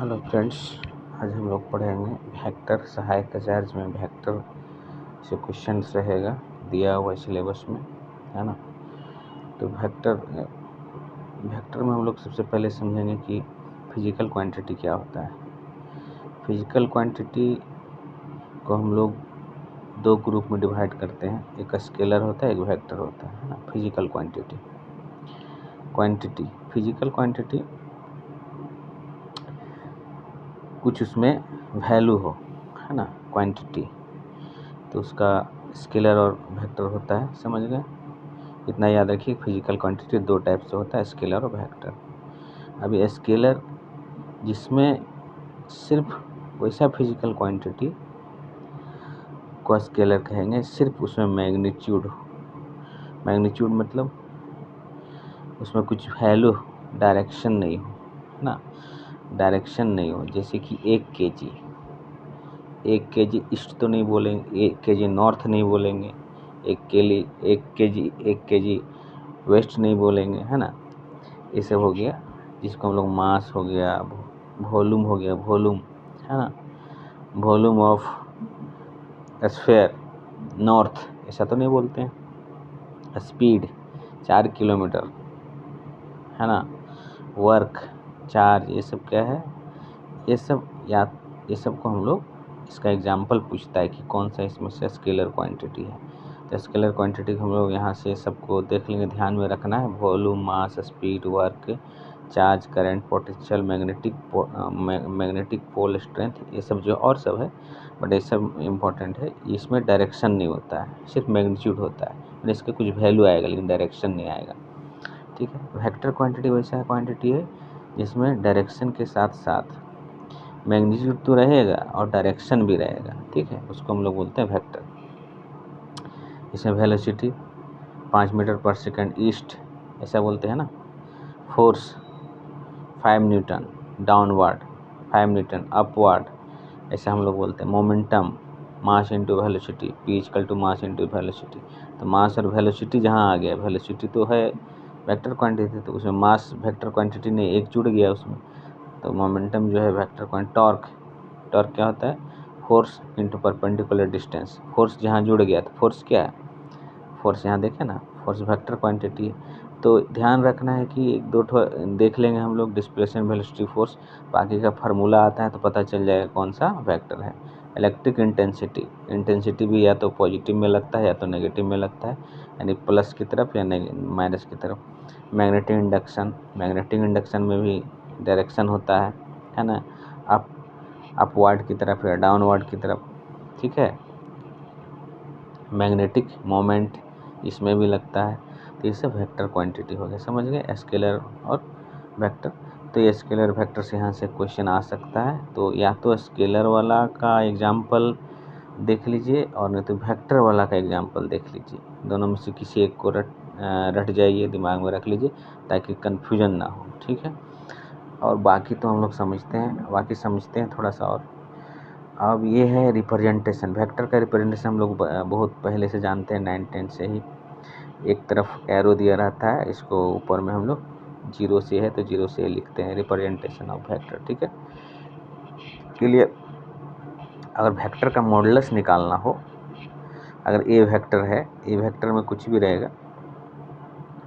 Hello friends, आज हम लोग पढ़ेंगे वेक्टर सहायक चार्ज में वेक्टर से क्वेश्चन रहेगा दिया हुआ सिलेबस में, है ना। तो वेक्टर में हम लोग सबसे पहले समझेंगे कि फिजिकल क्वांटिटी क्या होता है। फिजिकल क्वांटिटी को हम लोग दो ग्रुप में डिवाइड करते हैं, एक स्केलर होता है, एक वेक्टर होता है ना। फिजिकल फिजिकल क्वांटिटी कुछ उसमें वैल्यू हो, है ना, क्वांटिटी, तो उसका स्केलर और वेक्टर होता है। समझ गए? इतना याद रखिए, फिजिकल क्वांटिटी दो टाइप से होता है, स्केलर और वेक्टर। अभी स्केलर जिसमें सिर्फ वैसा फिजिकल क्वांटिटी को स्केलर कहेंगे, सिर्फ उसमें मैग्नीट्यूड मतलब उसमें कुछ वैल्यू, डायरेक्शन नहीं हो, है ना, डायरेक्शन नहीं हो। जैसे कि 1 kg ईस्ट तो नहीं बोलेंगे, 1 kg नॉर्थ नहीं बोलेंगे, 1 kg वेस्ट नहीं बोलेंगे, है ना। ये सब हो गया जिसको हम लोग मास हो गया, वॉल्यूम हो गया, है ना, वॉल्यूम ऑफ स्फीयर नॉर्थ, ऐसा तो नहीं बोलते हैं। स्पीड 4 किलोमीटर, है ना, वर्क, चार्ज, ये सब क्या है, ये सब को हम लोग, इसका एग्जाम्पल पूछता है कि कौन सा इसमें से स्केलर क्वांटिटी है। तो स्केलर क्वांटिटी हम लोग यहाँ से सबको देख लेंगे, ध्यान में रखना है। Volume, mass, speed, work, charge, current, potential, magnetic pole strength, ये सब जो और सब है, बट ये सब इम्पोर्टेंट है। इसमें डायरेक्शन नहीं होता है, सिर्फ मैग्नीट्यूड होता है, मतलब इसका कुछ वैल्यू आएगा लेकिन डायरेक्शन नहीं आएगा। ठीक है। वेक्टर क्वांटिटी वैसा क्वांटिटी है जिसमें डायरेक्शन के साथ साथ मैग्नीट्यूड तो रहेगा और डायरेक्शन भी रहेगा। ठीक है, उसको हम लोग बोलते हैं वेक्टर। इसमें वेलोसिटी 5 मीटर पर सेकंड ईस्ट, ऐसा बोलते हैं ना। Force 5 newton downward, 5 newton upward, ऐसा हम लोग बोलते हैं। Momentum mass into velocity, P equal to mass into velocity. तो मास और वेलोसिटी जहाँ आ गया, वेलोसिटी तो है वेक्टर क्वांटिटी, तो उसमें मास वेक्टर क्वांटिटी नहीं, एक जुड़ गया उसमें, तो मोमेंटम जो है वेक्टर क्वांटिटी। टॉर्क क्या होता है, force into perpendicular distance. Force जहाँ जुड़ गया तो फोर्स क्या है, फोर्स यहाँ देखें ना, फोर्स वेक्टर क्वांटिटी है। तो ध्यान रखना है कि एक दो ठो देख लेंगे हम लोग, डिस्प्लेसमेंट, वेलोसिटी, फोर्स, बाकी का फार्मूला आता है तो पता चल जाएगा कौन सा वेक्टर है। इलेक्ट्रिक इंटेंसिटी भी या तो पॉजिटिव में लगता है या तो नेगेटिव में लगता है, यानी प्लस की तरफ या माइनस की तरफ। मैग्नेटिक इंडक्शन में भी डायरेक्शन होता है ना, अपवर्ड की तरफ या डाउनवर्ड की तरफ। ठीक है। मैग्नेटिक मोमेंट इसमें भी लगता है। तो ये सब वेक्टर क्वांटिटी हो गया। समझ गए, स्केलर और वेक्टर। तो ये स्केलर वेक्टर से यहाँ से क्वेश्चन आ सकता है, तो या तो स्केलर वाला का एग्जाम्पल देख लीजिए और नहीं तो वेक्टर वाला का एग्जाम्पल देख लीजिए। दोनों में से किसी एक को रट जाइए, दिमाग में रख लीजिए ताकि कन्फ्यूजन ना हो। ठीक है। और बाकी तो हम लोग समझते हैं थोड़ा सा और। अब ये है रिप्रेजेंटेशन। वेक्टर का रिप्रेजेंटेशन हम लोग बहुत पहले से जानते हैं, 9-10 से ही। एक तरफ एरो दिया रहता है, इसको ऊपर में हम लोग 0 से है तो 0 से लिखते हैं, रिप्रेजेंटेशन ऑफ वेक्टर। ठीक है, क्लियर। अगर वेक्टर का मॉडुलस निकालना हो, अगर ए वेक्टर है, ए वेक्टर में कुछ भी रहेगा,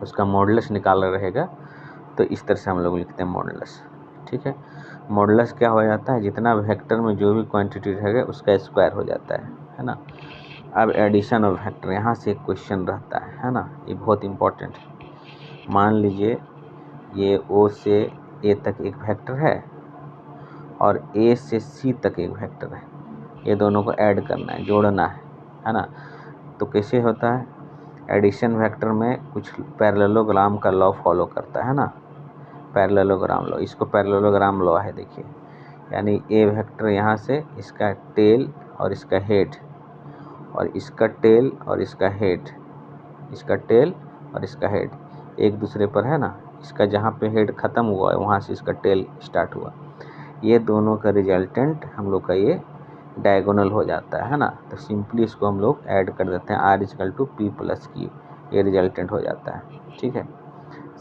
उसका मॉडुलस निकालना रहेगा, तो इस तरह से हम लोग लिखते हैं मॉडुलस। ठीक है। मॉडुलस क्या हो जाता है, जितना वेक्टर में जो भी क्वांटिटी रहेगा उसका स्क्वायर हो जाता है ना। अब एडिशन ऑफ वेक्टर, यहाँ से एक क्वेश्चन रहता है ना, ये बहुत इंपॉर्टेंट है। मान लीजिए ये ओ से ए तक एक वेक्टर है और ए से सी तक एक वेक्टर है, ये दोनों को ऐड करना है, जोड़ना है ना। तो कैसे होता है, एडिशन वेक्टर में कुछ पैरेललोग्राम का लॉ फॉलो करता है ना, पैरेललोग्राम लॉ, इसको पैरेललोग्राम लॉ है, देखिए। यानी ए वेक्टर यहाँ से इसका टेल और इसका हेड, और इसका टेल और इसका हेड, इसका टेल और इसका हेड एक दूसरे पर है ना। इसका जहाँ पे हेड ख़त्म हुआ है वहाँ से इसका टेल स्टार्ट हुआ, ये दोनों का रिजल्टेंट हम लोग का ये डायगोनल हो जाता है ना। तो सिंपली इसको हम लोग ऐड कर देते हैं, R equal to P plus Q, ये रिजल्टेंट हो जाता है। ठीक है,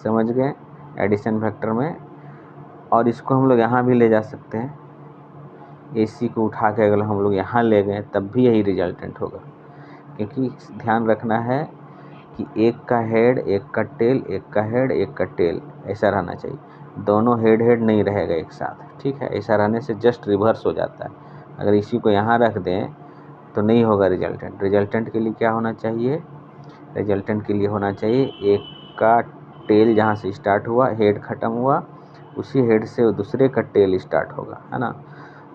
समझ गए एडिशन वेक्टर में। और इसको हम लोग यहाँ भी ले जा सकते हैं, AC को उठा के अगर हम लोग यहाँ ले गए तब भी यही रिजल्टेंट होगा, क्योंकि ध्यान रखना है कि एक का हेड, एक का टेल, एक का हेड, एक का टेल, ऐसा रहना चाहिए। दोनों हेड हेड नहीं रहेगा एक साथ, ठीक है। ऐसा रहने से जस्ट रिवर्स हो जाता है। अगर इसी को यहाँ रख दें तो नहीं होगा रिजल्टेंट। रिजल्टेंट के लिए क्या होना चाहिए? रिजल्टेंट के लिए होना चाहिए एक का टेल जहाँ से स्टार्ट हुआ, हेड ख़त्म हुआ, उसी हेड से दूसरे का टेल स्टार्ट होगा, है ना,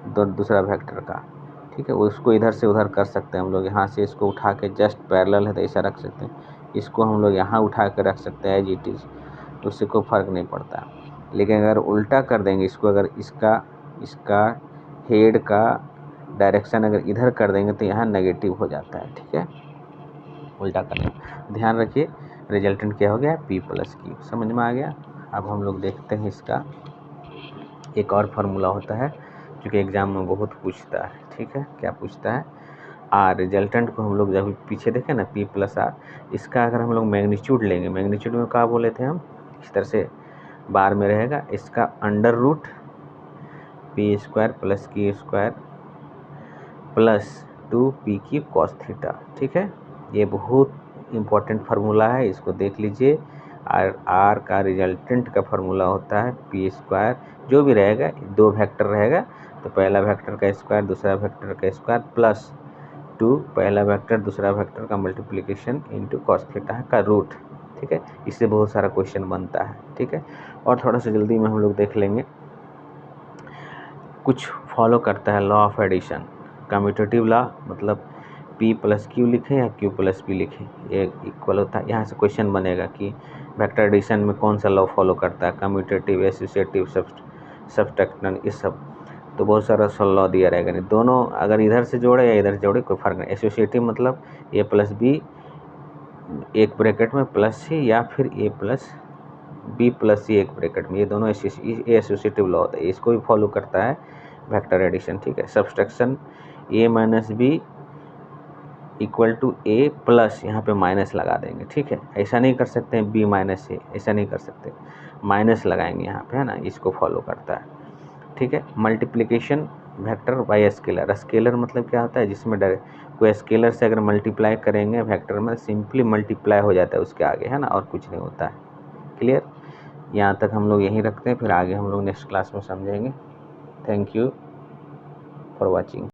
दूसरा वेक्टर का, ठीक है। उसको इधर से उधर कर सकते हैं हम लोग, यहाँ से इसको उठा के जस्ट पैरेलल है तो ऐसा रख सकते हैं, इसको हम लोग यहाँ उठा के रख सकते हैं एज इट इज़, उससे कोई फ़र्क नहीं पड़ता। लेकिन अगर उल्टा कर देंगे इसको, अगर इसका हेड का डायरेक्शन अगर इधर कर देंगे तो यहाँ नेगेटिव हो जाता है, ठीक है, उल्टा करना। ध्यान रखिए, रिजल्टेंट क्या हो गया? P plus Q। समझ में आ गया? अब हम लोग देखते हैं इसका एक और फार्मूला होता है जो कि एग्ज़ाम में बहुत पूछता है, ठीक है। क्या पूछता है? R। रिजल्टेंट को हम लोग जब पीछे देखें ना, P प्लस R, इसका अगर हम लोग मैग्नीट्यूड लेंगे, मैग्नीट्यूड में क्या बोले थे हम, इस तरह से बार में रहेगा, इसका under root P square plus Q square plus 2PQ cos theta, ठीक है। ये बहुत इम्पोर्टेंट फार्मूला है, इसको देख लीजिए। R का रिजल्टेंट का फार्मूला होता है P स्क्वायर, जो भी रहेगा, दो वेक्टर रहेगा तो पहला वेक्टर का स्क्वायर दूसरा वेक्टर का स्क्वायर प्लस 2 पहला वेक्टर दूसरा वेक्टर का मल्टीप्लिकेशन इंटू कॉस थीटा का रूट, ठीक है। इससे बहुत सारा क्वेश्चन बनता है, ठीक है। और थोड़ा सा जल्दी में हम लोग देख लेंगे, कुछ फॉलो करता है law of addition, commutative law, मतलब P प्लस Q लिखें या Q प्लस P लिखें, ये इक्वल होता है। यहाँ से क्वेश्चन बनेगा कि वेक्टर एडिशन में कौन सा लॉ फॉलो करता है, कम्यूटेटिव, एसोसिएटिव, सब्सट्रैक्शन, ये सब। तो बहुत सारा लॉ दिया रहेगा, नहीं दोनों अगर इधर से जोड़े या इधर से जोड़े कोई फर्क नहीं। एसोसिएटिव मतलब A प्लस B एक ब्रैकेट में प्लस C, या फिर A plus B plus C एक ब्रैकेट में, ये दोनों एसोसिएटिव लॉ होता है, इसको भी फॉलो करता है वेक्टर एडिशन, ठीक है। Subtraction A minus B equal to A plus, यहाँ पे माइनस लगा देंगे, ठीक है। ऐसा नहीं कर सकते हैं B माइनस A, ऐसा नहीं कर सकते, माइनस लगाएंगे यहाँ पे, है ना, इसको फॉलो करता है, ठीक है। Multiplication vector by scalar, scalar मतलब क्या होता है, जिसमें कोई स्केलर से अगर मल्टीप्लाई करेंगे वेक्टर में, सिंपली मल्टीप्लाई हो जाता है उसके आगे, है ना, और कुछ नहीं होता है। क्लियर? यहाँ तक हम लोग यहीं रखते हैं, फिर आगे हम लोग नेक्स्ट क्लास में समझेंगे। Thank you for watching.